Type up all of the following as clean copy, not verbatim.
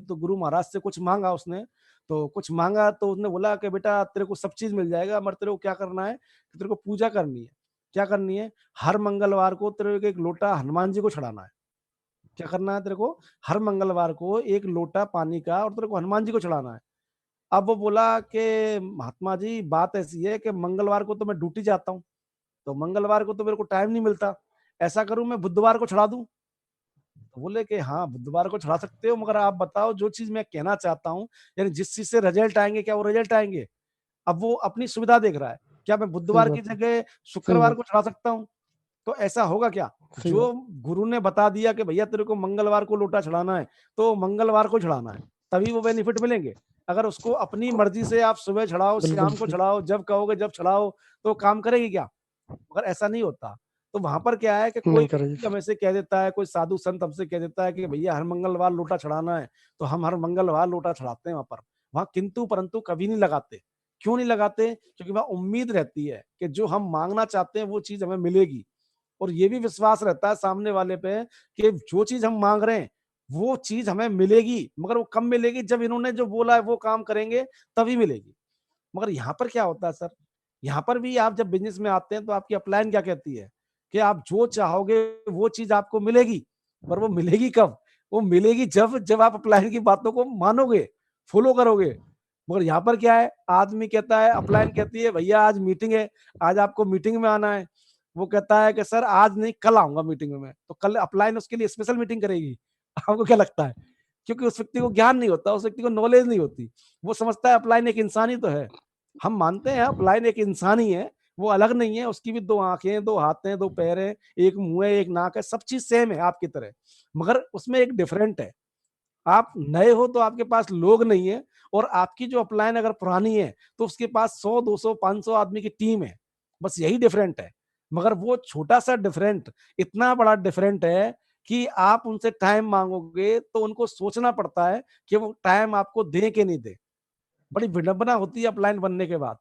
तो गुरु महाराज से कुछ माँगा उसने, तो कुछ माँगा तो उसने बोला कि बेटा तेरे को सब चीज़ मिल जाएगा, मगर तेरे को क्या करना है कि तेरे को पूजा करनी है। क्या करनी है? हर मंगलवार को तेरे को 1 लोटा हनुमान जी को चढ़ाना है। क्या करना है तेरे को? हर मंगलवार को 1 लोटा पानी का और तेरे को हनुमान जी को चढ़ाना है। अब वो बोला कि महात्मा जी बात ऐसी है कि मंगलवार को तो मैं ड्यूटी जाता हूँ, तो मंगलवार को तो मेरे को टाइम नहीं मिलता। ऐसा करूँ मैं बुधवार को चढ़ा दूँ? तो बोले कि हाँ, बुधवार को चढ़ा सकते हो, मगर आप बताओ जो चीज़ मैं कहना चाहता हूँ, यानी जिस चीज़ से रिजल्ट आएँगे, क्या वो रिजल्ट आएँगे? अब वो अपनी सुविधा देख रहा है। क्या मैं सही बुधवार की बात है। जगह सही शुक्रवार बात को चढ़ा सकता हूँ? तो ऐसा होगा क्या? सही बात। जो गुरु ने बता दिया कि भैया तेरे को मंगलवार को लोटा चढ़ाना है, तो मंगलवार को चढ़ाना है, तभी वो बेनिफिट मिलेंगे। अगर उसको अपनी मर्ज़ी से आप सुबह चढ़ाओ, बिल्कुल शाम को सही। चढ़ाओ, जब कहोगे जब चढ़ाओ, तो काम करेगी क्या? मगर ऐसा नहीं होता। तो वहाँ पर क्या है कि कोई नहीं करेगी व्यक्ति फिर। हमें से कह देता है, कोई साधु संत हमसे कह देता है कि भैया हर मंगलवार लोटा चढ़ाना है, तो हम हर मंगलवार लोटा चढ़ाते हैं वहाँ पर। वहाँ किंतु-परंतु कभी नहीं लगाते। क्यों नहीं लगाते? क्योंकि वहाँ उम्मीद रहती है कि जो हम माँगना चाहते हैं वो चीज़ हमें मिलेगी। और ये भी विश्वास रहता है सामने वाले पे कि जो चीज़ हम माँग रहे हैं, वो चीज़ हमें मिलेगी, मगर वो कब मिलेगी? जब इन्होंने जो बोला है वो काम करेंगे, तभी मिलेगी। मगर यहाँ पर क्या होता है सर, यहाँ पर भी आप जब बिज़नेस में आते हैं तो आपकी अपलाइन क्या कहती है कि आप जो चाहोगे वो चीज़ आपको मिलेगी, पर वो मिलेगी कब? वो मिलेगी जब आप अपलाइन की बातों को मानोगे, फ़ॉलो करोगे। मगर यहाँ पर क्या है, आदमी कहता है अपलाइन कहती है भैया आज मीटिंग है, आज आपको मीटिंग में आना है। वो कहता है कि सर आज नहीं कल आऊँगा मीटिंग में मैं, तो कल अपलाइन उसके लिए स्पेशल मीटिंग करेगी। आपको क्या लगता है? क्योंकि उस व्यक्ति को ज्ञान नहीं होता, उस व्यक्ति को नॉलेज नहीं होती। वो समझता है अपलाइन एक इंसान ही तो है। हम मानते हैं अपलाइन एक इंसान ही है, वो अलग नहीं है, उसकी भी 2 आँखें, 2 हाथ हैं, 2 पैर हैं, 1 मुँह है, 1 नाक है, सब चीज़ सेम है आपकी तरह। मगर उसमें एक डिफरेंट है। आप नए हो तो आपके पास लोग नहीं है और आपकी जो अपलाइन अगर पुरानी है, तो उसके पास 100, 200, 500 आदमी की टीम है। बस यही डिफरेंट है। मगर वो छोटा-सा डिफरेंट इतना बड़ा डिफरेंट है कि आप उनसे टाइम माँगोगे तो उनको सोचना पड़ता है कि वो टाइम आपको दें कि नहीं दें। बड़ी विडंबना होती है अपलाइन बनने के बाद।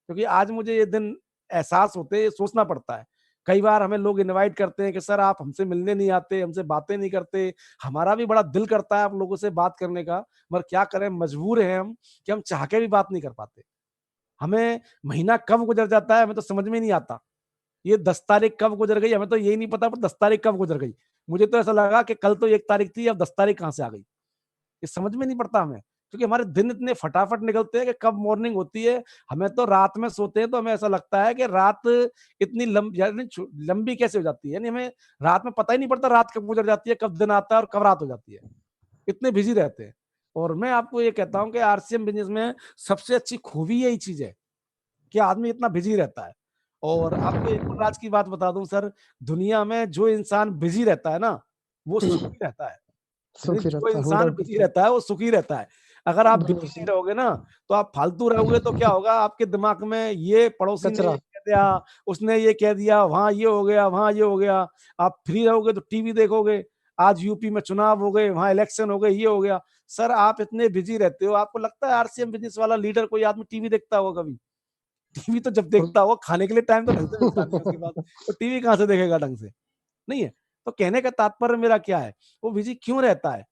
क्योंकि आज मुझे ये दिन एहसास होते हैं, ये सोचना पड़ता है। कई बार हमें लोग इनवाइट करते हैं कि सर आप हमसे मिलने नहीं आते, हमसे बातें नहीं करते। हमारा भी बड़ा दिल करता है आप लोगों से बात करने का, मगर क्या करें मजबूर हैं हम कि हम चाह के भी बात नहीं कर पाते। हमें महीना कब गुज़र जाता है हमें तो समझ में नहीं आता। ये 10 तारीख कब गुज़र गई हमें तो यही नहीं पता 10 तारीख कब गुज़र गई। मुझे तो ऐसा लगा कि कल तो 1 तारीख थी अब 10 तारीख कहाँ से आ गई। ये समझ में नहीं पड़ता हमें, क्योंकि हमारे दिन इतने फटाफट निकलते हैं कि कब मॉर्निंग होती है, हमें तो रात में सोते हैं तो हमें ऐसा लगता है कि रात इतनी यानी लंबी कैसे हो जाती है? यानी हमें रात में पता ही नहीं पड़ता रात कब गुज़र जाती है, कब दिन आता है और कब रात हो जाती है। इतने बिज़ी रहते हैं। और मैं आपको ये कहता हूँ कि आरसीएम बिज़नेस में सबसे अच्छी खूबी यही चीज़ है कि आदमी इतना बिज़ी रहता है। और आपको एक और राज की बात बता दूँ सर, दुनिया में जो इंसान बिज़ी रहता है ना, वो सुखी रहता है। यानी सुखी जो रहता है, इंसान बिज़ी 100%। रहता है, वो सुखी रहता है। अगर आप बिल्कुल बिज़ी नहीं सही। रहोगे ना, तो आप फालतू रहोगे तो क्या होगा, आपके दिमाग में ये पड़ोसी ने ये कचरा। कह दिया, उसने ये कह दिया, वहाँ ये हो गया, वहाँ ये हो गया। आप फ्री रहोगे तो टीवी देखोगे, आज यूपी में चुनाव हो गए, वहाँ इलेक्शन हो गए, ये हो गया। सर आप इतने बिज़ी रहते हो, आपको लगता है आरसीएम बिज़नेस वाला लीडर कोई आदमी टीवी देखता होगा कभी? टीवी तो जब और देखता होगा, खाने के लिए टाइम तो ढंग से मिलता नहीं है उसके पास, तो टीवी कहाँ से देखेगा ढंग से? नहीं है। तो कहने का तात्पर्य मेरा क्या है, वो बिज़ी क्यों रहता है?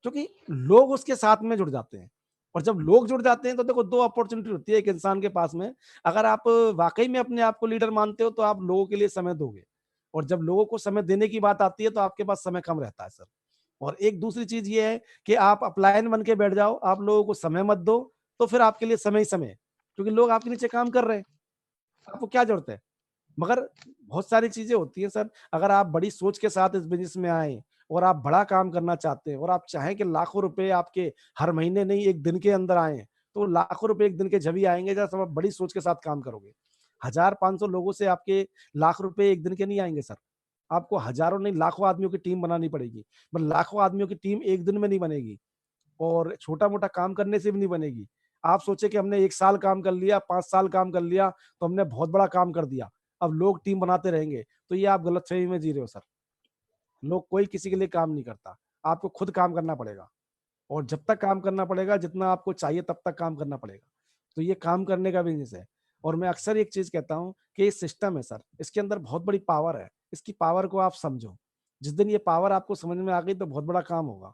क्योंकि लोग उसके साथ में जुड़ जाते हैं और जब लोग जुड़ जाते हैं तो देखो 2 अपॉर्च्युनिटी होती है एक इंसान के पास में। अगर आप वाक़ई में अपने आप को लीडर मानते हो तो आप लोगों के लिए समय दोगे और जब लोगों को समय देने की बात आती है तो आपके पास समय कम रहता है सर। और एक दूसरी चीज़ ये है कि आप अपलायन बन के बैठ जाओ, आप लोगों को समय मत दो, तो फिर आपके लिए समय ही समय है। क्योंकि लोग आपके नीचे काम कर रहे हैं, आपको क्या ज़रूरत है? मगर बहुत सारी चीज़ें होती हैं सर, अगर आप बड़ी सोच के साथ इस बिज़नेस में आएँ और आप बड़ा काम करना चाहते हैं और आप चाहें कि लाखों रुपए आपके हर महीने नहीं 1 दिन के अंदर आएँ, तो लाखों रुपए 1 दिन के जब ही आएँगे जब आप बड़ी सोच के साथ काम करोगे। 1000-500 लोगों से आपके लाख रुपए 1 दिन के नहीं आएँगे सर। आपको हज़ारों नहीं लाखों आदमियों की टीम बनानी पड़ेगी। पर लाखों आदमियों की टीम 1 दिन में नहीं बनेगी और छोटा-मोटा काम करने से भी नहीं बनेगी। आप सोचे कि हमने 1 साल काम कर लिया, 5 साल काम कर लिया, तो हमने बहुत बड़ा काम कर दिया। अब लोग टीम बनाते रहेंगे, तो ये आप गलतफ़हमी में जी रहे हो सर। लोग कोई किसी के लिए काम नहीं करता, आपको खुद काम करना पड़ेगा और जब तक काम करना पड़ेगा, जितना आपको चाहिए तब तक काम करना पड़ेगा। तो ये काम करने का बिज़नेस है और मैं अक्सर एक चीज़ कहता हूँ कि ये सिस्टम है सर, इसके अंदर बहुत बड़ी पावर है, इसकी पावर को आप समझो। जिस दिन ये पावर आपको समझ में आ गई तो बहुत बड़ा काम होगा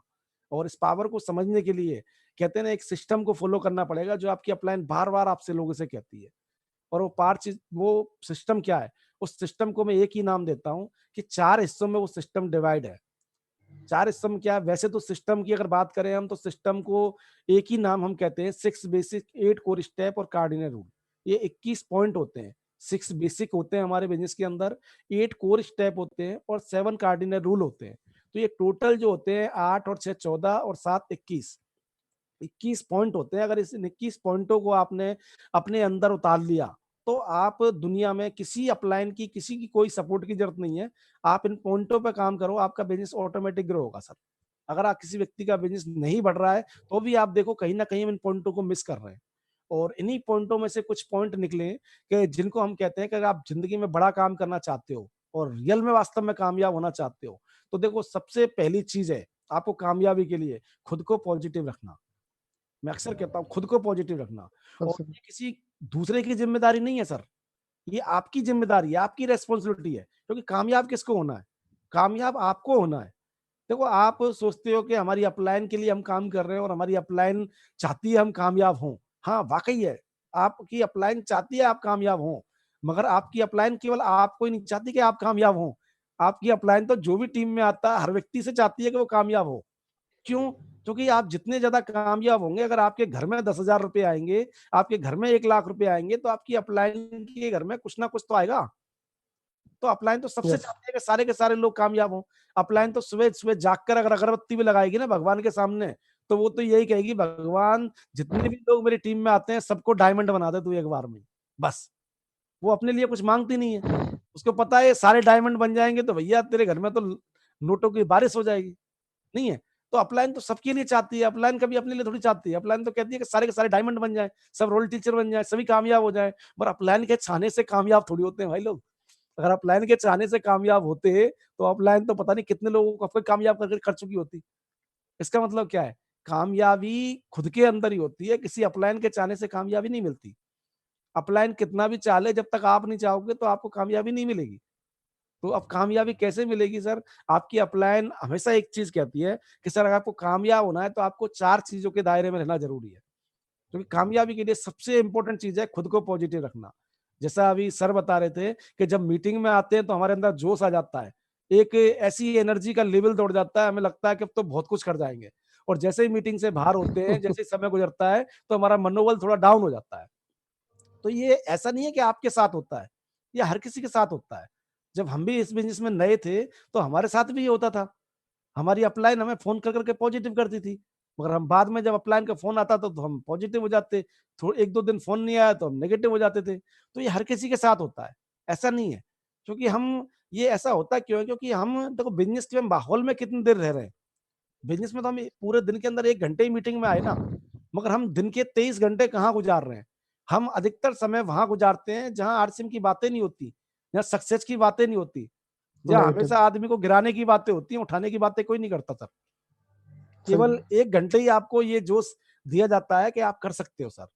और इस पावर को समझने के लिए कहते हैं ना एक सिस्टम को फॉलो करना पड़ेगा जो आपकी अपलाइन बार-बार आपसे लोगों से कहती है। और वो पार चीज़ वो सिस्टम क्या है? उस सिस्टम को मैं एक ही नाम देता हूँ कि 4 हिस्सों में वो सिस्टम डिवाइड है। 4 हिस्सों में क्या है? वैसे तो सिस्टम की अगर बात करें हम तो सिस्टम को एक ही नाम हम कहते हैं 6 बेसिक 8 कोर स्टेप और कार्डिनल रूल। ये 21 पॉइंट होते हैं। 6 बेसिक होते हैं हमारे बिज़नेस के अंदर, 8 कोर स्टेप होते हैं और 7 कार्डिनल रूल होते हैं। तो ये टोटल जो होते हैं 8 और 6 14 और 7 21। 21 पॉइंट होते हैं। अगर इस इन 21 पॉइंटों को आपने अपने अंदर उतार लिया, तो आप दुनिया में किसी अपलाइन की, किसी की कोई सपोर्ट की ज़रूरत नहीं है। आप इन पॉइंटों पे काम करो, आपका बिज़नेस ऑटोमैटिक ग्रो होगा सर। अगर आप किसी व्यक्ति का बिज़नेस नहीं बढ़ रहा है, तो भी आप देखो कहीं न कहीं हम इन पॉइंटों को मिस कर रहे हैं। और इन्हीं पॉइंटों में से कुछ पॉइंट निकले कि जिनको हम कहते हैं कि अगर आप ज़िंदगी में बड़ा काम करना चाहते हो और रियल में वास्तव में कामयाब होना चाहते हो, तो देखो सबसे पहली चीज़ है, आपको कामयाबी के लिए खुद को पॉज़िटिव रखना। मैं अक्सर कहता हूँ खुद को पॉजिटिव रखना और सबसे ये किसी दूसरे की ज़िम्मेदारी नहीं है सर, ये आपकी ज़िम्मेदारी है, आपकी रिस्पॉन्सिबिलिटी है, क्योंकि कामयाब किसको होना है? कामयाब आपको होना है। देखो आप सोचते हो कि हमारी अपलाइन के लिए हम काम कर रहे हैं और हमारी अपलाइन चाहती है हम कामयाब हों। हाँ, वाक़ई है, आपकी अपलाइन चाहती है आप कामयाब हों, मगर आपकी अपलाइन केवल आपको ही नहीं चाहती कि आप कामयाब हों। आपकी अपलाइन तो जो भी टीम में आता है, हर व्यक्ति से चाहती है कि वो कामयाब हो। क्यों? क्योंकि आप जितने ज़्यादा कामयाब होंगे, अगर आपके घर में 10,000 रुपए आएँगे, आपके घर में 1 लाख रुपए आएँगे, तो आपकी अपलाइन के घर में कुछ ना कुछ तो आएगा। तो अपलाइन तो सबसे यस। चाहती है कि सारे के सारे लोग कामयाब हों। अपलाइन तो सुबह-सुबह जाग कर अगर अगरबत्ती भी लगाएगी ना भगवान के सामने, तो वो तो यही कहेगी, भगवान जितने भी लोग मेरी टीम में आते हैं, सबको डायमंड बना दे तू एक बार में। बस, वो अपने लिए कुछ माँगती नहीं है। उसको पता है सारे डायमंड बन जाएँगे तो भैया तेरे घर में तो नोटों की बारिश हो जाएगी। नहीं है? तो अपलाइन तो सबके लिए चाहती है, अपलाइन कभी अपने लिए थोड़ी चाहती है, अपलाइन तो कहती है कि सारे के सारे डायमंड बन जाएँ, सब रोल टीचर बन जाएँ, सभी कामयाब हो जाएँ, पर अपलाइन के चाहने से कामयाब थोड़ी होते हैं भाई लोग। अगर अपलाइन के चाहने से कामयाब होते, तो अपलाइन तो पता नहीं कितने लोगों को अब तक कामयाब करके कर चुकी होती। इसका मतलब क्या है? कामयाबी खुद के अंदर ही होती है, किसी अपलाइन के चाहने से कामयाबी नहीं मिलती। अपलाइन कितना भी चाह ले, जब तक आप नहीं चाहोगे तो आपको कामयाबी नहीं मिलेगी। तो अब कामयाबी कैसे मिलेगी सर? आपकी अपलाइन हमेशा एक चीज़ कहती है कि सर अगर आपको कामयाब होना है तो आपको 4 चीज़ों के दायरे में रहना ज़रूरी है। क्योंकि कामयाबी के लिए सबसे इम्पोर्टेंट चीज़ है खुद को पॉजिटिव रखना। जैसा अभी सर बता रहे थे कि जब मीटिंग में आते हैं तो हमारे अंदर जोश आ जाता है। एक ऐसी एनर्जी का लेवल दौड़ जाता है, हमें लगता है कि अब तो बहुत कुछ कर जाएँगे। और जैसे ही मीटिंग से बाहर होते हैं, जैसे ही समय गुज़रता है, तो हमारा मनोबल थोड़ा डाउन हो जाता है। तो ये ऐसा नहीं है कि आपके साथ होता है, ये हर किसी के साथ होता है। जब हम भी इस बिज़नेस में नए थे, तो हमारे साथ भी ये होता था। हमारी अपलाइन हमें फ़ोन कर के पॉज़िटिव करती थी, मगर हम बाद में जब अपलाइन का फ़ोन आता था, तो हम पॉज़िटिव हो जाते। थो 1-2 दिन फ़ोन नहीं आया, तो हम नेगेटिव हो जाते थे। तो ये हर किसी के साथ होता है, ऐसा नहीं है। क्योंकि हम ये ऐसा होता क्यों है? क्योंकि हम देखो बिज़नेस के माहौल में कितनी देर रह रहे हैं। बिज़नेस में तो हम पूरे दिन के अंदर 1 घंटे ही मीटिंग में आए ना, मगर हम दिन के 23 घंटे कहाँ गुज़ार रहे हैं। हम अधिकतर समय वहाँ गुज़ारते हैं जहाँ आरसीएम की बातें नहीं होती, जहाँ सक्सेस की बातें नहीं होती, जहाँ नेगेटिव। हमेशा आदमी को गिराने की बातें होती हैं, उठाने की बातें कोई नहीं करता सर। सही। केवल 1 घंटे ही आपको ये जोश दिया जाता है कि आप कर सकते हो सर।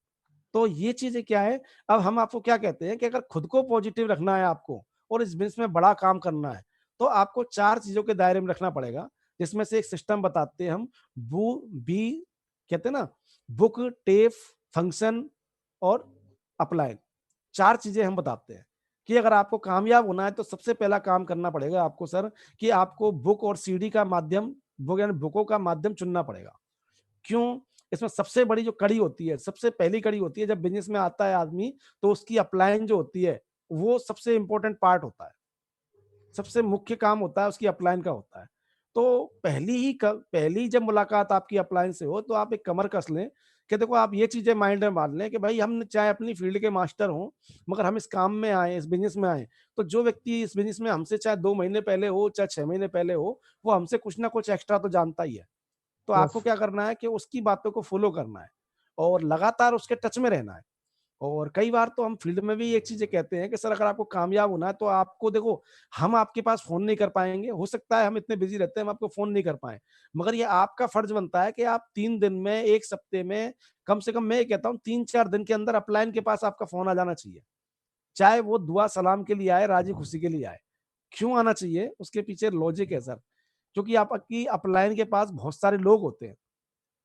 तो ये चीज़ें क्या है, अब हम आपको क्या कहते हैं कि अगर खुद को पॉजिटिव रखना है आपको और इस बिज़नेस में बड़ा काम करना है, तो आपको 4 चीज़ों के दायरे में रखना पड़ेगा, जिसमें से एक सिस्टम बताते हैं हम, बू बी कहते हैं ना, बुक, टेप, फंक्शन और अपलाइन। 4 चीज़ें हम बताते हैं कि अगर आपको कामयाब होना है, तो सबसे पहला काम करना पड़ेगा आपको सर कि आपको बुक और सीडी का माध्यम, बुक यानी बुकों का माध्यम चुनना पड़ेगा। क्यों? इसमें सबसे बड़ी जो कड़ी होती है, सबसे पहली कड़ी होती है जब बिज़नेस में आता है आदमी, तो उसकी अपलाइन जो होती है, वो सबसे इम्पोर्टेंट पार्ट होता है। सबसे मुख्य काम होता है उसकी अपलाइन का होता है। तो पहली जब मुलाकात आपकी अपलाइन से हो, तो आप एक कमर कस लें कि देखो आप ये चीज़ें माइंड में बाँध लें कि भाई हम चाहे अपनी फ़ील्ड के मास्टर हों, मगर हम इस काम में आए, इस बिज़नेस में आए, तो जो व्यक्ति इस बिज़नेस में हमसे चाहे 2 महीने पहले हो, चाहे 6 महीने पहले हो, वो हमसे कुछ ना कुछ एक्स्ट्रा तो जानता ही है। तो यस। आपको क्या करना है कि उसकी बातों को फ़ॉलो करना है और लगातार उसके टच में रहना है। और कई बार तो हम फील्ड में भी एक चीज़ें कहते हैं कि सर अगर आपको कामयाब होना है तो आपको देखो, हम आपके पास फ़ोन नहीं कर पाएँगे, हो सकता है हम इतने बिज़ी रहते हैं हम आपको फ़ोन नहीं कर पाएँ। मगर ये आपका फ़र्ज़ बनता है कि आप 3 दिन में, 1 सप्ते में, कम से कम मैं ये कहता हूँ 3-4 दिन के अंदर अपलाइन के पास आपका फ़ोन आ जाना चाहिए। चाहे वो दुआ सलाम के लिए आए, राज़ी खुशी के लिए आए। क्यों आना चाहिए? उसके पीछे लॉजिक है सर। क्योंकि आपकी अपलाइन के पास बहुत सारे लोग होते हैं।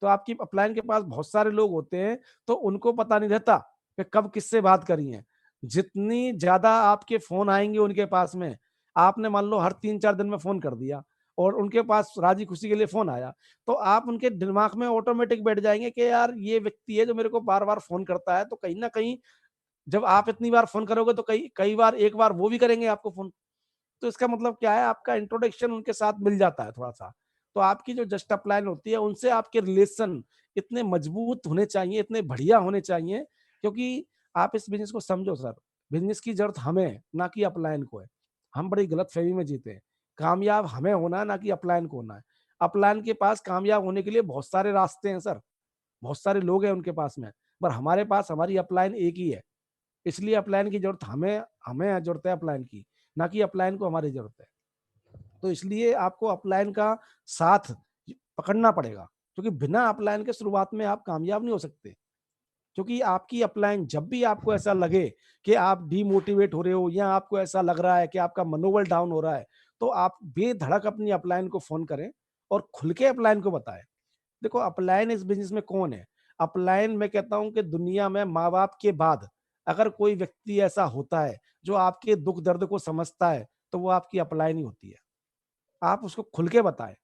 तो आपकी अपलाइन के पास बहुत सारे लोग होते हैं, तो उनको पता नहीं रहता कि कब किससे बात करी है। जितनी ज़्यादा आपके फ़ोन आएँगे उनके पास में, आपने मान लो हर 3-4 दिन में फ़ोन कर दिया और उनके पास राज़ी-खुशी के लिए फ़ोन आया, तो आप उनके दिमाग में ऑटोमैटिक बैठ जाएँगे कि यार ये व्यक्ति है जो मेरे को बार-बार फ़ोन करता है, तो कहीं न कहीं जब आप इतनी बार फ़ोन करोगे तो कई कई बार एक बार वो भी करेंगे आपको फ़ोन। तो इसका मतलब क्या है, आपका इंट्रोडक्शन उनके साथ मिल जाता है थोड़ा-सा। तो आपकी जो जस्ट अपलाइन होती है उनसे आपके रिलेशन इतने मजबूत होने चाहिए, इतने बढ़िया होने चाहिए, क्योंकि आप इस बिज़नेस को समझो सर, बिज़नेस की ज़रूरत हमें है, ना कि अपलाइन को है। हम बड़ी गलतफ़हमी में जीते हैं। कामयाब हमें होना है, ना कि अपलाइन को होना है। अपलाइन के पास कामयाब होने के लिए बहुत सारे रास्ते हैं सर, बहुत सारे लोग हैं उनके पास में, पर हमारे पास हमारी अपलाइन एक ही है। इसलिए अपलाइन की ज़रूरत हमें हमें ज़रूरत है अपलाइन की, ना कि अपलाइन को हमारी ज़रूरत है। तो इसलिए आपको अपलाइन का साथ पकड़ना पड़ेगा, क्योंकि बिना अपलाइन के शुरुआत में आप कामयाब नहीं हो सकते। क्योंकि आपकी अपलाइन जब भी आपको ऐसा लगे कि आप डीमोटिवेट हो रहे हो या आपको ऐसा लग रहा है कि आपका मनोबल डाउन हो रहा है, तो आप बेधड़क अपनी अपलाइन को फ़ोन करें और खुल के अपलाइन को बताएँ। देखो अपलाइन इस बिज़नेस में कौन है? अपलाइन मैं कहता हूँ कि दुनिया में माँ-बाप के बाद अगर कोई व्यक्ति ऐसा होता है, जो आपके दुःख-दर्द को समझता है, तो वो आपकी अपलाइन ही होती है। आप उसको खुल के बताएँ।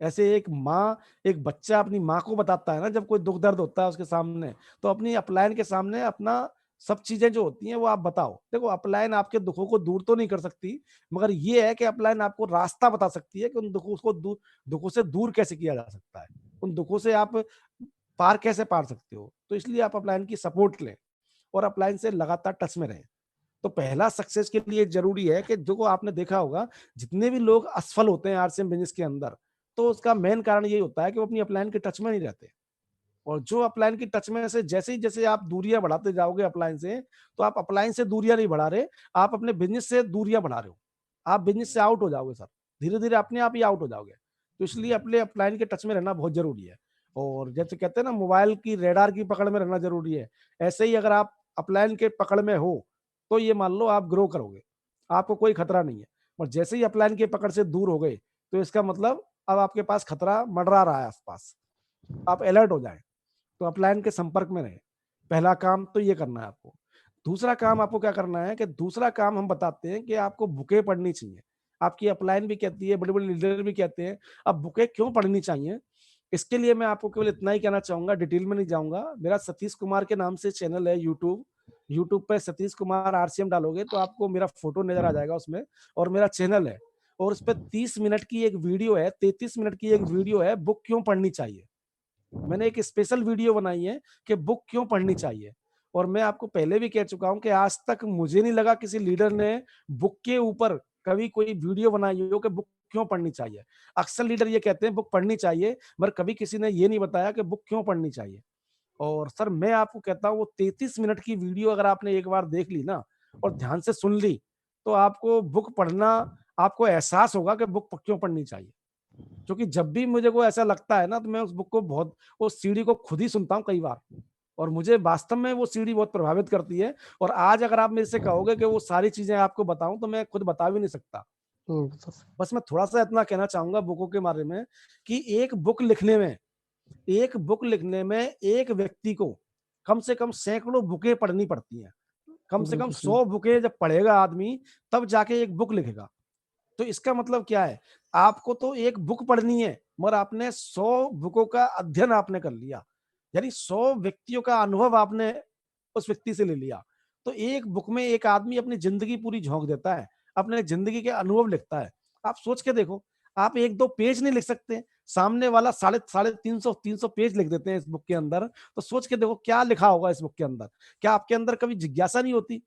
ऐसे एक बच्चा अपनी माँ को बताता है ना जब कोई दुःख दर्द होता है उसके सामने, तो अपनी अपलाइन के सामने अपना सब चीज़ें जो होती हैं वो आप बताओ। देखो अपलाइन आपके दुखों को दूर तो नहीं कर सकती, मगर ये है कि अपलाइन आपको रास्ता बता सकती है कि उन दुखों से दूर कैसे किया जा सकता है। उन दुखों से आप पार कैसे पार सकते हो। तो इसलिए आप अपलाइन की सपोर्ट लें और अपलाइन से लगातार टच में रहें। तो पहला सक्सेस के लिए ज़रूरी है कि जो आपने देखा होगा, जितने भी लोग असफल होते हैं आरसीएम बिज़नेस के अंदर, तो उसका मेन कारण यही होता है कि वो अपनी अपलाइन के टच में नहीं रहते। और जो अपलाइन के टच में से जैसे आप दूरियाँ बढ़ाते जाओगे अपलाइन से, तो आप अपलाइन से दूरियाँ नहीं बढ़ा रहे, आप अपने बिज़नेस से दूरियाँ बढ़ा रहे हो। आप बिज़नेस से आउट हो जाओगे सर, धीरे-धीरे अपने आप ही आउट हो जाओगे। तो इसलिए अपने अपलाइन के टच में रहना बहुत ज़रूरी है। और जैसे कहते हैं ना मोबाइल की रेडार की पकड़ में रहना ज़रूरी है, ऐसे ही अगर आप अपलाइन के पकड़ में हो, तो ये मान लो आप ग्रो करोगे, आपको कोई खतरा नहीं है। और जैसे ही अपलाइन की पकड़ से दूर हो गए, तो इसका मतलब अब आपके पास खतरा मंडरा रहा है आस-पास, आप अलर्ट हो जाएँ। तो अपलाइन के संपर्क में रहें। पहला काम तो ये करना है आपको। दूसरा काम आपको क्या करना है कि दूसरा काम हम बताते हैं कि आपको बुकें पढ़नी चाहिए। आपकी अपलाइन भी कहती है, बड़े-बड़े लीडर भी कहते हैं। अब बुकें क्यों पढ़नी चाहिए? इसके लिए मैं आपको केवल इतना ही कहना चाहूँगा, डिटेल में नहीं जाऊँगा। मेरा सतीश कुमार के नाम से चैनल है यूट्यूब। यूट्यूब पे सतीश कुमार आरसीएम डालोगे तो आपको मेरा फ़ोटो नज़र आ जाएगा उसमें और मेरा चैनल है। और उसपे 30 मिनट की एक वीडियो है, 33 मिनट की एक वीडियो है, बुक क्यों पढ़नी चाहिए? मैंने एक स्पेशल वीडियो बनाई है कि बुक क्यों पढ़नी चाहिए। और मैं आपको पहले भी कह चुका हूँ कि आज तक मुझे नहीं लगा किसी लीडर ने बुक के ऊपर कभी कोई वीडियो बनाई हो कि बुक क्यों पढ़नी चाहिए। अक्सर लीडर ये कहते हैं बुक पढ़नी चाहिए, मगर कभी किसी ने ये नहीं बताया कि बुक क्यों पढ़नी चाहिए। और सर मैं आपको कहता हूँ वो 33 मिनट की वीडियो अगर आपने एक बार देख ली ना और ध्यान से सुन ली, तो आपको बुक पढ़ना आपको एहसास होगा कि बुक क्यों पढ़नी चाहिए। क्योंकि जब भी मुझे को ऐसा लगता है ना, तो मैं उस बुक को बहुत उस सीडी को खुद ही सुनता हूँ कई बार और मुझे वास्तव में वो सीडी बहुत प्रभावित करती है। और आज अगर आप मेरे से कहोगे कि वो सारी चीज़ें आपको बताऊँ, तो मैं खुद बता भी नहीं सकता। तो बस मैं थोड़ा-सा इतना कहना चाहूँगा बुकों के बारे में कि एक बुक लिखने में एक व्यक्ति को कम से कम सैकड़ों बुकें पढ़नी पड़ती हैं। कम से कम बिल्कुल सही। 100 बुकें जब पढ़ेगा आदमी, तब जाके एक बुक लिखेगा। तो इसका मतलब क्या है? आपको तो एक बुक पढ़नी है, मगर आपने 100 बुकों का अध्ययन आपने कर लिया। यानी 100 व्यक्तियों का अनुभव आपने उस व्यक्ति से ले लिया। तो एक बुक में एक आदमी अपनी ज़िंदगी पूरी झोंक देता है, अपने ज़िंदगी के अनुभव लिखता है। आप सोच के देखो, आप 1-2 पेज नहीं लिख सकते, सामने वाला साढ़े साढ़े 300 पेज लिख देते हैं इस बुक के अंदर, तो सोच के देखो क्या लिखा होगा इस बुक के अंदर? क्या आपके अंदर कभी जिज्ञासा नहीं होती?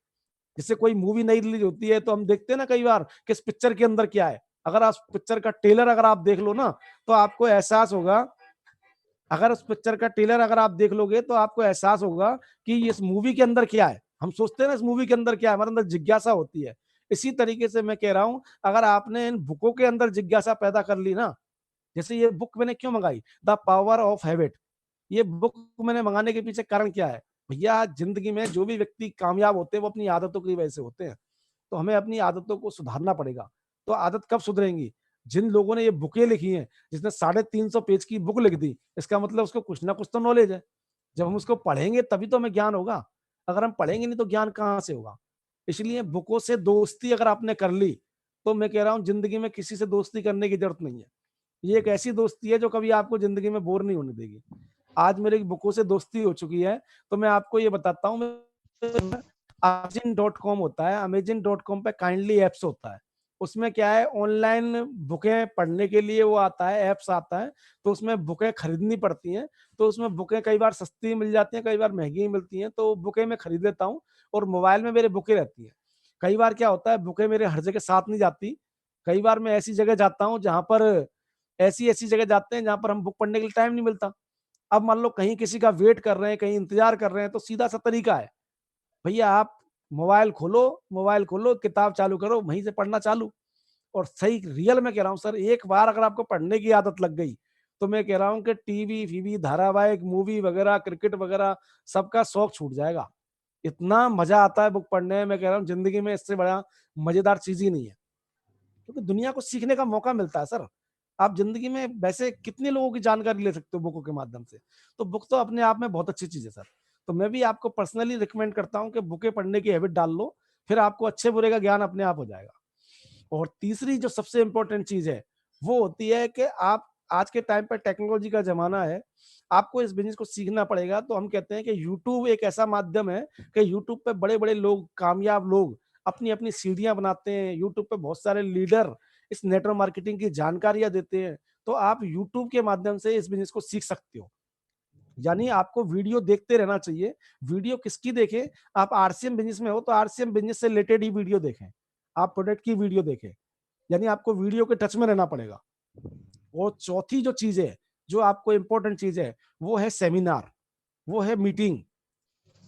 जैसे कोई मूवी नई रिलीज होती है तो हम देखते हैं ना कई बार कि इस पिक्चर के अंदर क्या है। अगर आप पिक्चर का ट्रेलर अगर आप देख लो ना, तो आपको एहसास होगा, अगर उस पिक्चर का ट्रेलर अगर आप देख लोगे तो आपको एहसास होगा कि इस मूवी के अंदर क्या है। हम सोचते हैं ना इस मूवी के अंदर क्या है, हमारे अंदर जिज्ञासा होती है। इसी तरीके से मैं कह रहा हूँ, अगर आपने इन बुकों के अंदर जिज्ञासा पैदा कर ली ना, जैसे ये बुक मैंने क्यों मंगाई, द पावर ऑफ हैबिट। ये बुक मैंने मंगाने के पीछे कारण क्या है? भैया ज़िंदगी में जो भी व्यक्ति कामयाब होते हैं वो अपनी आदतों की वजह से होते हैं। तो हमें अपनी आदतों को सुधारना पड़ेगा। तो आदत कब सुधरेंगी? जिन लोगों ने ये बुकें लिखी हैं, जिसने 350 पेज की बुक लिख दी, इसका मतलब उसको कुछ ना कुछ तो नॉलेज है। जब हम उसको पढ़ेंगे तभी तो हमें ज्ञान होगा। अगर हम पढ़ेंगे नहीं तो ज्ञान कहाँ से होगा? इसलिए बुकों से दोस्ती अगर आपने कर ली, तो मैं कह रहा हूँ ज़िंदगी में किसी से दोस्ती करने की ज़रूरत नहीं है। ये एक ऐसी दोस्ती है जो कभी आपको ज़िंदगी में बोर नहीं होने देगी। आज मेरी बुकों से दोस्ती हो चुकी है, तो मैं आपको ये बताता हूँ, अमेज़न.कॉम होता है, अमेज़न.कॉम पे काइंडली ऐप्स होता है। उसमें क्या है, ऑनलाइन बुकें पढ़ने के लिए वो आता है, ऐप्स आता है, तो उसमें बुकें खरीदनी पड़ती हैं। तो उसमें बुकें कई बार सस्ती मिल जाती हैं, कई बार महँगी मिलती हैं, तो बुकें मैं खरीद लेता हूँ और मोबाइल में मेरे बुकें रहती हैं। कई बार क्या होता है, बुकें मेरे हर जगह साथ नहीं जाती। कई बार मैं ऐसी जगह जाता हूँ जहाँ पर ऐसी-ऐसी जगह जाते हैं जहाँ पर हम बुक पढ़ने के लिए टाइम नहीं मिलता। अब मान लो कहीं किसी का वेट कर रहे हैं, कहीं इंतज़ार कर रहे हैं, तो सीधा-सा तरीका है, भैया आप मोबाइल खोलो, किताब चालू करो, वहीं से पढ़ना चालू। और सही रियल में कह रहा हूँ सर, एक बार अगर आपको पढ़ने की आदत लग गई, तो मैं कह रहा हूँ कि टीवी-वीवी, धारावाहिक, मूवी वगैरह, क्रिकेट वगैरह सबका शौक छूट जाएगा। इतना मज़ा आता है बुक पढ़ने में, मैं कह रहा हूँ ज़िंदगी में इससे बड़ा मज़ेदार चीज़ ही नहीं है। क्योंकि दुनिया को सीखने का मौका मिलता है सर। आप ज़िंदगी में वैसे कितने लोगों की जानकारी ले सकते हो बुकों के माध्यम से। तो बुक तो अपने आप में बहुत अच्छी चीज़ है सर। तो मैं भी आपको पर्सनली रिकमेंड करता हूँ कि बुकें पढ़ने की हैबिट डाल लो, फिर आपको अच्छे-बुरे का ज्ञान अपने आप हो जाएगा। और तीसरी जो सबसे इम्पोर्टेंट चीज़ है, वो होती है कि आप आज के टाइम पे टेक्नोलॉजी का ज़माना है, आपको इस बिज़नेस को सीखना पड़ेगा। तो हम कहते हैं कि यूट्यूब एक ऐसा माध्यम है कि यूट्यूब पे बड़े-बड़े लोग, कामयाब लोग अपनी-अपनी सीढ़ियाँ बनाते हैं। यूट्यूब पे बहुत सारे लीडर इस नेटवर्क मार्केटिंग की जानकारियाँ देते हैं। तो आप यूट्यूब के माध्यम से इस बिज़नेस को सीख सकते हो। यानी आपको वीडियो देखते रहना चाहिए। वीडियो किसकी देखें? आप आरसीएम बिज़नेस में हो तो आरसीएम बिज़नेस से रिलेटेड ही वीडियो देखें। आप प्रोडक्ट की वीडियो देखें। यानी आपको वीडियो के टच में रहना पड़ेगा। और चौथी जो चीज़ है, जो आपको इम्पोर्टेंट चीज़ है, वो है सेमिनार, वो है मीटिंग।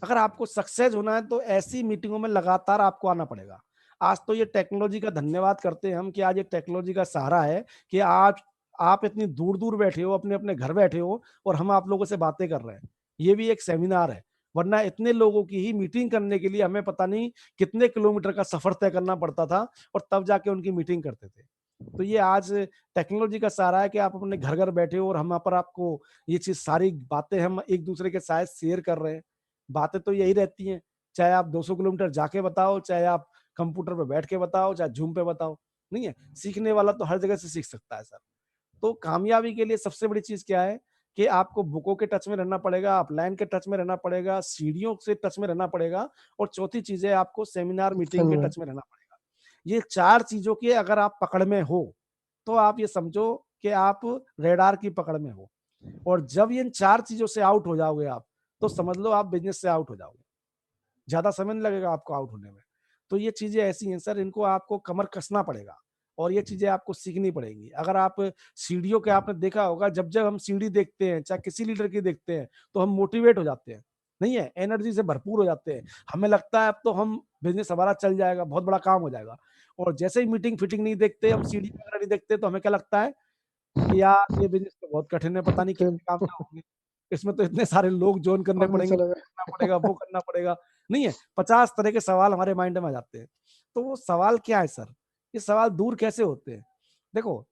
अगर आपको सक्सेस होना है तो ऐसी मीटिंगों में लगातार आपको आना पड़ेगा। आज तो ये टेक्नोलॉजी का धन्यवाद करते हैं हम कि आज ये टेक्नोलॉजी का सहारा है कि आज आप इतनी दूर-दूर बैठे हो, अपने-अपने घर बैठे हो और हम आप लोगों से बातें कर रहे हैं। ये भी एक सेमिनार है, वरना इतने लोगों की ही मीटिंग करने के लिए हमें पता नहीं कितने किलोमीटर का सफ़र तय करना पड़ता था और तब जाके उनकी मीटिंग करते थे। तो ये आज टेक्नोलॉजी का सहारा है कि आप अपने घर-घर बैठे हो और हम यहाँ पर आपको ये चीज़ सारी बातें हम एक-दूसरे के साथ शेयर कर रहे हैं। बातें तो यही रहती हैं, चाहे आप 200 किलोमीटर जाके बताओ, चाहे आप कंप्यूटर पे बैठ के बताओ, चाहे ज़ूम पे बताओ, नहीं है? सीखने वाला तो हर जगह से सीख सकता है सर। तो कामयाबी के लिए सबसे बड़ी चीज़ क्या है कि आपको बुकों के टच में रहना पड़ेगा, अपलाइन के टच में रहना पड़ेगा, सीढ़ियों से टच में रहना पड़ेगा और चौथी चीज़ है आपको सेमिनार, हाँ मीटिंग के जी, टच में रहना पड़ेगा। ये 4 चीज़ों की अगर आप पकड़ में हो, तो आप ये समझो कि आप रेडार की पकड़ में हो और जब इन 4 चीज़ों से आउट हो जाओगे आप, तो समझ लो आप बिज़नेस से आउट हो जाओगे। ज़्यादा समय नहीं लगेगा आपको आउट होने में। तो ये चीज़ें ऐसी हैं सर, इनको आपको कमर कसना पड़ेगा और ये चीज़ें आपको सीखनी पड़ेंगी। अगर आप सीढ़ियों के आपने देखा होगा जब-जब हम सीढ़ी देखते हैं, चाहे किसी लीडर की देखते हैं, तो हम मोटिवेट हो जाते हैं, नहीं है? एनर्जी से भरपूर हो जाते हैं। हमें लगता है अब तो हम बिज़नेस हमारा चल जाएगा, बहुत बड़ा काम हो जाएगा और जैसे ही मीटिंग-फिटिंग नहीं देखते, हम सीढ़ी वगैरह नहीं देखते, तो हमें क्या लगता है कि यार ये बिज़नेस तो बहुत कठिन है, पता नहीं फिर कितने काम क्या होंगे। इसमें तो इतने सारे लोग जॉइन करने पता नहीं पड़ेंगे, ये चलेगा। करना पड़ेगा, वो करना पड़ेगा, नहीं है? 50 तरह के सवाल हमारे माइंड में आ जाते हैं। तो वो सवाल क्या है सर? ये सवाल दूर कैसे होते हैं? देखो,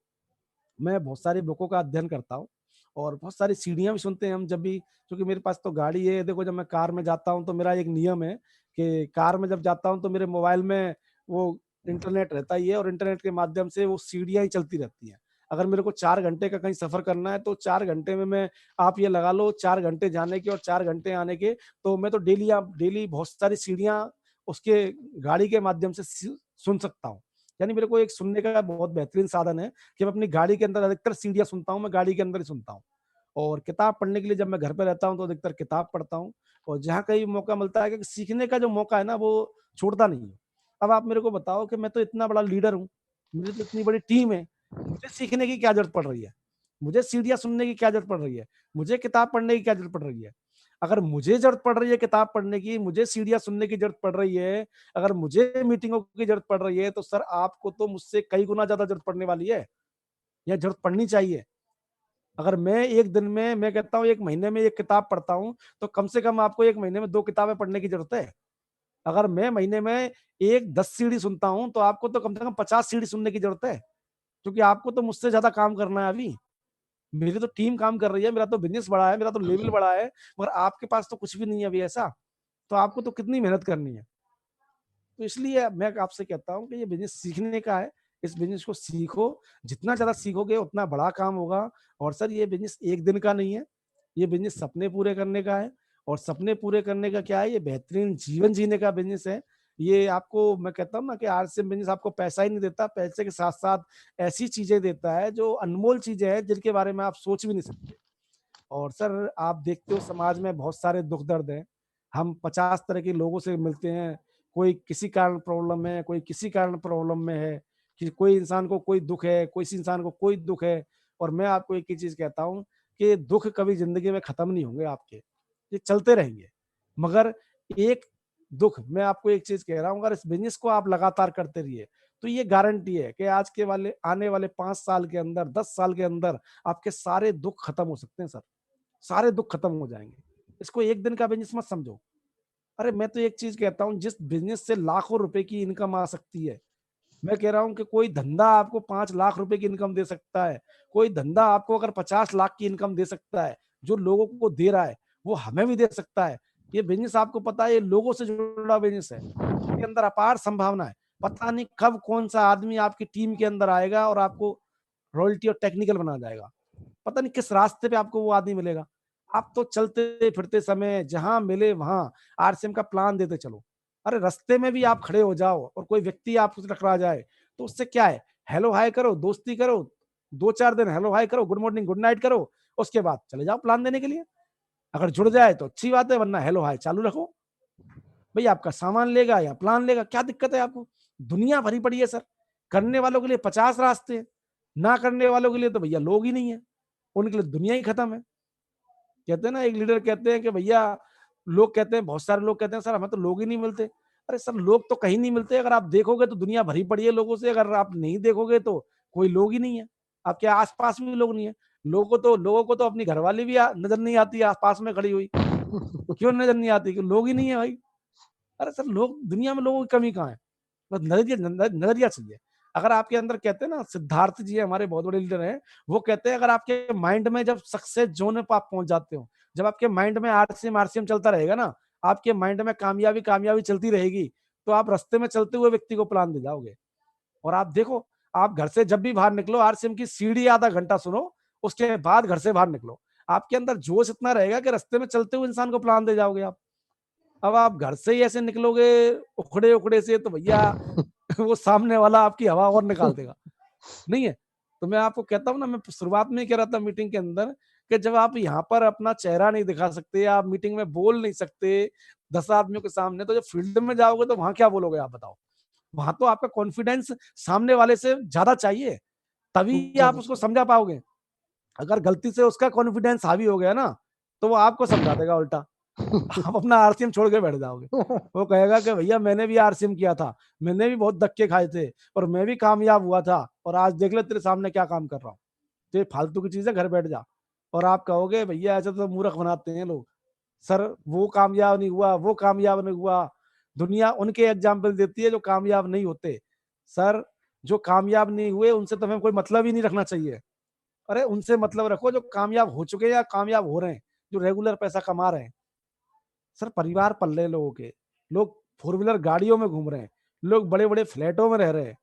मैं बहुत सारी बुकों का अध्ययन करता हूँ और बहुत सारी सीढ़ियाँ भी सुनते हैं हम जब भी, क्योंकि मेरे पास तो गाड़ी है। देखो, जब मैं कार में जाता हूँ तो मेरा एक नियम है कि कार में जब जाता हूँ तो मेरे मोबाइल में वो इंटरनेट रहता ही है और इंटरनेट के माध्यम से वो सीढ़ियाँ ही चलती रहती हैं। अगर मेरे को 4 घंटे का कहीं सफ़र करना है तो 4 घंटे में मैं, आप ये लगा लो, 4 घंटे जाने के और 4 घंटे आने के, तो मैं तो डेली बहुत सारी सीढ़ियाँ उसके गाड़ी के माध्यम से सुन सकता हूँ। यानी मेरे को एक सुनने का बहुत बेहतरीन साधन है कि मैं अपनी गाड़ी के अंदर अधिकतर सीढ़ियाँ सुनता हूँ, मैं गाड़ी के अंदर ही सुनता हूँ। और किताब पढ़ने के लिए जब मैं घर पे रहता हूँ तो अधिकतर किताब पढ़ता हूँ और जहाँ कहीं मौका मिलता है कि सीखने का जो मौका है ना वो छूटता नहीं है। अब आप मेरे को बताओ कि मैं तो इतना बड़ा लीडर हूँ, मेरी तो इतनी बड़ी टीम है, मुझे सीखने की क्या ज़रूरत पड़ रही है? मुझे सीढ़ियाँ सुनने की क्या ज़रूरत पड़ रही है? मुझे किताब पढ़ने की क्या ज़रूरत पड़ रही है? अगर मुझे ज़रूरत पड़ रही है किताब पढ़ने की, मुझे सीढ़ियाँ सुनने की ज़रूरत पड़ रही है, अगर मुझे मीटिंगों की ज़रूरत पड़ रही है, तो सर आपको तो मुझसे कई गुना ज़्यादा ज़रूरत पड़ने वाली है, या ज़रूरत पड़नी चाहिए। अगर मैं 1 दिन में, मैं कहता हूँ 1 महीने में 1 किताब पढ़ता हूँ, तो कम से कम आपको 1 महीने में 2 किताबें पढ़ने की ज़रूरत है। अगर मैं महीने में 1 10 सीढ़ी सुनता हूँ, तो आपको तो कम से कम 50 सीढ़ी सुनने की ज़रूरत है। क्योंकि आपको तो मुझसे ज्यादा काम करना है अभी। मेरी तो टीम काम कर रही है, मेरा तो बिजनेस बड़ा है, मेरा तो लेवल बड़ा है, मगर आपके पास तो कुछ भी नहीं है अभी ऐसा। तो आपको तो कितनी मेहनत करनी है। तो इसलिए मैं आपसे कहता हूँ कि ये बिजनेस सीखने का है। इस बिजनेस को सीखो, जितना ज्यादा सीखोगे उतना बड़ा काम होगा। और सर ये बिजनेस एक दिन का नहीं है, ये बिजनेस सपने पूरे करने का है। और सपने पूरे करने का क्या है, ये बेहतरीन जीवन जीने का बिजनेस है। ये आपको मैं कहता हूँ ना कि आरसीएम बिजनेस आपको पैसा ही नहीं देता, पैसे के साथ साथ ऐसी चीजें देता है जो अनमोल चीजें हैं जिनके बारे में आप सोच भी नहीं सकते। और सर आप देखते हो समाज में बहुत सारे दुख दर्द हैं। हम 50 तरह के लोगों से मिलते हैं, कोई किसी कारण प्रॉब्लम में है, कोई किसी कारण प्रॉब्लम में है, कि कोई इंसान को कोई दुख है, कोई इंसान को कोई दुख है। और मैं आपको एक ही चीज कहता हूँ कि दुख कभी जिंदगी में खत्म नहीं होंगे आपके, ये चलते रहेंगे। मगर एक दुख, मैं आपको एक चीज कह रहा हूँ, अगर इस बिजनेस को आप लगातार करते रहिए तो ये गारंटी है कि आज के वाले आने वाले 5 साल के अंदर, 10 साल के अंदर आपके सारे दुख खत्म हो सकते हैं सर। सारे दुख खत्म हो जाएंगे। इसको एक दिन का बिजनेस मत समझो। अरे मैं तो एक चीज कहता हूँ, जिस बिजनेस से लाखों रुपए की इनकम आ सकती है, मैं कह रहा हूँ कि कोई धंधा आपको 5 लाख रुपए की इनकम दे सकता है, कोई धंधा आपको अगर 50 लाख की इनकम दे सकता है, जो लोगों को दे रहा है वो हमें भी दे सकता है। ये बिजनेस आपको पता है, ये लोगों से जुड़ा बिजनेस है, इसके अंदर अपार संभावना है। पता नहीं कब कौन सा आदमी आपकी टीम के अंदर आएगा और आपको रॉयल्टी और टेक्निकल बना जाएगा। पता नहीं किस रास्ते पे आपको वो आदमी मिलेगा। आप तो चलते फिरते समय जहां मिले वहां आरसीएम का प्लान देते चलो। अरे रास्ते में भी आप खड़े हो जाओ और कोई व्यक्ति आपसे टकरा जाए तो उससे क्या है, हेलो हाय करो, दोस्ती करो, 2-4 दिन हेलो हाय करो, गुड मॉर्निंग गुड नाइट करो, उसके बाद चले जाओ प्लान देने के लिए। अगर जुड़ जाए तो अच्छी बात है, वरना हेलो हाय चालू रखो। भाई आपका सामान लेगा या प्लान लेगा, क्या दिक्कत है आपको। दुनिया भरी पड़ी है सर, करने वालों के लिए 50 रास्ते हैं, ना करने वालों के लिए तो भैया लोग ही नहीं है, उनके लिए दुनिया ही खत्म है। कहते हैं ना, एक लीडर कहते हैं कि भैया, लोग कहते हैं, बहुत सारे लोग कहते हैं सर हमें तो लोग ही नहीं मिलते। अरे सर लोग तो कहीं नहीं मिलते, अगर आप देखोगे तो दुनिया भरी पड़ी है लोगों से, अगर आप नहीं देखोगे तो कोई लोग ही नहीं है। आपके आसपास भी लोग नहीं है। लोगों को तो अपनी घरवाली भी नजर नहीं आती आसपास में खड़ी हुई। क्यों नजर नहीं आती, कि लोग ही नहीं है भाई। अरे सर लोग, दुनिया में लोगों की कमी कहाँ है। बस नजरिया नजरिया चाहिए। अगर आपके अंदर, कहते हैं ना, सिद्धार्थ जी हमारे बहुत बड़े लीडर हैं, वो कहते हैं अगर आपके माइंड में जब सक्सेस जोन पे आप पहुंच जाते हो, जब आपके माइंड में आरसीएम आरसीएम चलता रहेगा ना, आपके माइंड में कामयाबी कामयाबी चलती रहेगी, तो आप रास्ते में चलते हुए व्यक्ति को प्लान दे जाओगे। और आप देखो, आप घर से जब भी बाहर निकलो, आरसीएम की सीढ़ी आधा घंटा सुनो, उसके बाद घर से बाहर निकलो। आपके अंदर जोश इतना रहेगा कि रास्ते में चलते हुए इंसान को प्लान दे जाओगे आप। अब आप घर से ही ऐसे निकलोगे उखड़े उखड़े से, तो भैया वो सामने वाला आपकी हवा और निकाल देगा। नहीं है। तो मैं आपको कहता हूँ ना, मैं शुरुआत में ही कह रहा था मीटिंग के अंदर, कि जब आप यहाँ पर अपना चेहरा नहीं दिखा सकते, आप मीटिंग में बोल नहीं सकते 10 आदमियों के सामने, तो जब फील्ड में जाओगे तो वहां क्या बोलोगे आप बताओ। वहां तो आपका कॉन्फिडेंस सामने वाले से ज्यादा चाहिए, तभी आप उसको समझा पाओगे। अगर गलती से उसका कॉन्फिडेंस हावी हो गया ना, तो वो आपको समझा देगा उल्टा। आप अपना आरसीएम छोड़ के बैठ जाओगे। वो कहेगा कि भैया मैंने भी आरसीएम किया था, मैंने भी बहुत धक्के खाए थे, और मैं भी कामयाब हुआ था, और आज देख ले तेरे सामने क्या काम कर रहा हूँ। तो ये फालतू की चीज है, घर बैठ जा। और आप कहोगे भैया ऐसे तो मूर्ख बनाते हैं लोग, सर वो कामयाब नहीं हुआ, वो कामयाब नहीं हुआ। दुनिया उनके एग्जाम्पल देती है जो कामयाब नहीं होते। सर जो कामयाब नहीं हुए उनसे तो हमें कोई मतलब ही नहीं रखना चाहिए। अरे उनसे मतलब रखो जो कामयाब हो चुके हैं या कामयाब हो रहे हैं, जो रेगुलर पैसा कमा रहे हैं। सर परिवार पल रहे हैं लोगों के, लोग 4 व्हीलर गाड़ियों में घूम रहे हैं, लोग बड़े बड़े फ्लैटों में रह रहे हैं,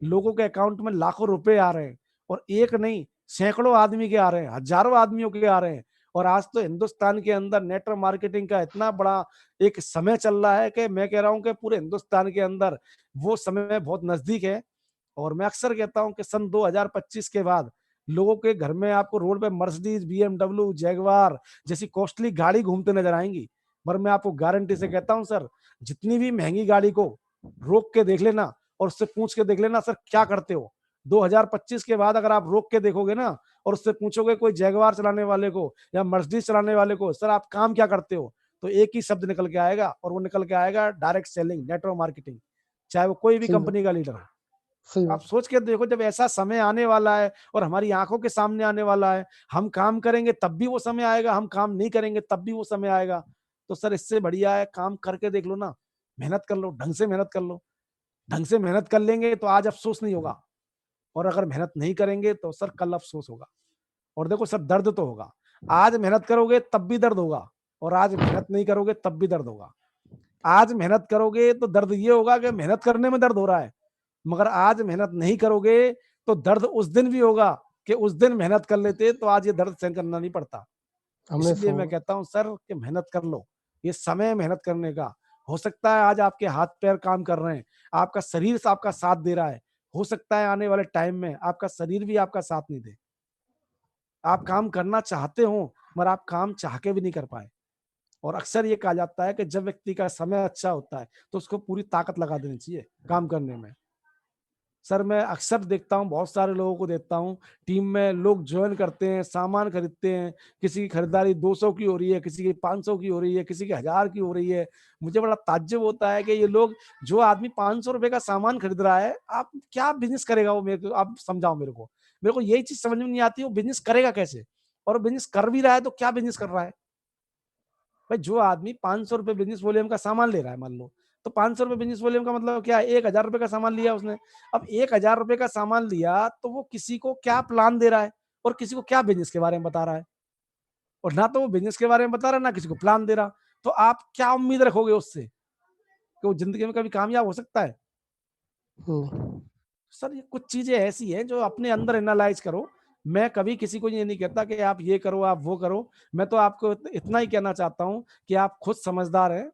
लोगों के अकाउंट में लाखों रुपए आ रहे हैं। और एक नहीं, सैकड़ों आदमी के आ रहे हैं, हजारों आदमियों के आ रहे हैं। और आज तो हिंदुस्तान के अंदर नेटवर्क मार्केटिंग का इतना बड़ा एक समय चल रहा है कि मैं कह रहा हूं कि पूरे हिंदुस्तान के अंदर वो समय बहुत नजदीक है। और मैं अक्सर कहता हूं कि सन 2025 के बाद लोगों के घर में आपको रोड पे मर्सिडीज, बीएमडब्ल्यू, जैगवार जैसी कॉस्टली गाड़ी घूमते नजर आएंगी। पर मैं आपको गारंटी से कहता हूं सर, जितनी भी महंगी गाड़ी को रोक के देख लेना और उससे पूछ के देख लेना सर क्या करते हो। 2025 के बाद अगर आप रोक के देखोगे ना, और उससे पूछोगे कोई जैगवार चलाने वाले को या मर्सिडीज चलाने वाले को, सर आप काम क्या करते हो, तो एक ही शब्द निकल के आएगा, और वो निकल के आएगा डायरेक्ट सेलिंग, नेटवर्क मार्केटिंग। चाहे वो कोई भी सही बात, कंपनी का लीडर हो। सही आप बात। सोच के देखो, जब ऐसा समय आने वाला है और हमारी आंखों के सामने आने वाला है, हम काम करेंगे तब भी वो समय आएगा, हम काम नहीं करेंगे तब भी वो समय आएगा। तो सर इससे बढ़िया है काम करके देख लो ना, मेहनत कर लो, ढंग से मेहनत कर लो। ढंग से मेहनत कर लेंगे तो आज अफसोस नहीं होगा। और अगर मेहनत नहीं करेंगे तो सर कल अफसोस होगा। और देखो सर, दर्द तो होगा, आज मेहनत करोगे तब भी दर्द होगा, और आज मेहनत नहीं करोगे तब भी दर्द होगा। आज मेहनत करोगे तो दर्द ये होगा कि मेहनत करने में दर्द हो रहा है, मगर आज मेहनत नहीं करोगे तो दर्द उस दिन भी होगा कि उस दिन मेहनत कर लेते तो आज ये दर्द सहन करना नहीं पड़ता। हमने इसलिए मैं कहता हूँ सर कि मेहनत कर लो, ये समय है मेहनत करने का। हो सकता है आज आपके हाथ पैर काम कर रहे हैं, आपका शरीर आपका साथ दे रहा है, हो सकता है आने वाले टाइम में आपका शरीर भी आपका साथ नहीं दे। आप काम करना चाहते हो, मगर आप काम चाह के भी नहीं कर पाए। और अक्सर ये कहा जाता है कि जब व्यक्ति का समय अच्छा होता है तो उसको पूरी ताकत लगा देनी चाहिए काम करने में। सर मैं अक्सर देखता हूँ, बहुत सारे लोगों को देखता हूँ, टीम में लोग जॉइन करते हैं, सामान खरीदते हैं, किसी की खरीदारी 200 की हो रही है, किसी की 500 की हो रही है, किसी की 1000 की हो रही है। मुझे बड़ा ताज्जुब होता है कि ये लोग, जो आदमी 500 रुपए का सामान खरीद रहा है, आप क्या बिज़नेस करेगा वो, मेरे को आप समझाओ मेरे को। मेरे को यही चीज़ समझ में नहीं आती, वो बिज़नेस करेगा कैसे? और बिज़नेस कर भी रहा है तो क्या बिज़नेस कर रहा है? भाई जो आदमी 500 रुपए बिज़नेस वॉल्यूम का सामान ले रहा है मान लो, तो 500 रुपए बिज़नेस वॉल्यूम का मतलब क्या है? 1000 रुपए का सामान लिया उसने। अब 1000 रुपए का सामान लिया तो वो किसी को क्या प्लान दे रहा है और किसी को क्या बिज़नेस के बारे में बता रहा है। और ना तो वो बिज़नेस के बारे में बता रहा है, ना किसी को प्लान दे रहा। तो आप क्या उम्मीद रखोगे उससे कि वो ज़िंदगी में कभी कामयाब हो सकता है? सर ये कुछ चीज़ें ऐसी हैं जो अपने अंदर एनालाइज़ करो। मैं कभी किसी को ये नहीं कहता कि आप ये करो, आप वो करो। मैं तो आपको इतना ही कहना चाहता हूँ कि आप खुद समझदार हैं,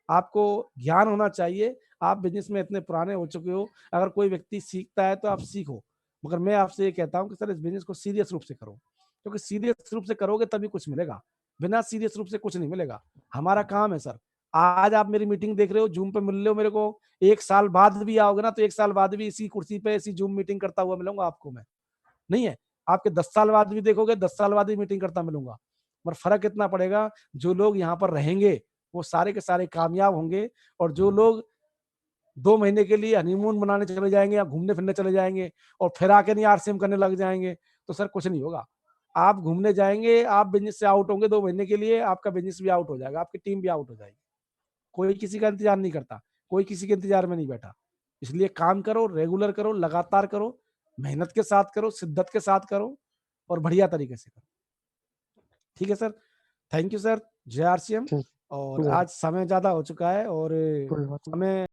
आपको ज्ञान होना चाहिए, आप बिज़नेस में इतने पुराने हो चुके हो, अगर कोई व्यक्ति सीखता है तो आप सीखो। मगर मैं आपसे ये कहता हूँ कि सर इस बिज़नेस को सीरियस रूप से करो, क्योंकि सीरियस रूप से करोगे तभी कुछ मिलेगा, बिना सीरियस रूप से कुछ नहीं मिलेगा। हमारा काम है सर, आज आप मेरी मीटिंग देख रहे हो, ज़ूम पे मिल रहे हो मेरे को, 1 साल बाद भी आओगे ना, तो 1 साल बाद भी इसी कुर्सी पे, इसी ज़ूम मीटिंग करता हुआ मिलूँगा आपको मैं। नहीं है, आपके 10 साल बाद भी देखोगे, 10 साल बाद भी मीटिंग करता मिलूँगा। पर फ़र्क इतना पड़ेगा, जो लोग यहाँ पर रहेंगे, वो सारे के सारे कामयाब होंगे, और जो लोग 2 महीने के लिए हनीमून मनाने चले जाएँगे या घूमने-फिरने चले जाएँगे और फिर आके नहीं आरसीएम करने लग जाएँगे, तो सर कुछ नहीं होगा। आप घूमने जाएँगे, आप बिज़नेस से आउट होंगे 2 महीने के लिए, आपका बिज़नेस भी आउट हो जाएगा, आपकी टीम भी आउट हो जाएगी। कोई किसी का इंतज़ार नहीं करता, कोई किसी के इंतज़ार में नहीं बैठा। इसलिए काम करो, रेगुलर करो, लगातार करो, मेहनत के साथ करो, शिद्दत के साथ करो और बढ़िया तरीके से करो। ठीक है सर? थैंक यू सर, जय आरसीएम। ठीक, और जरूर, आज समय ज़्यादा हो चुका है और कोई बात नहीं। समय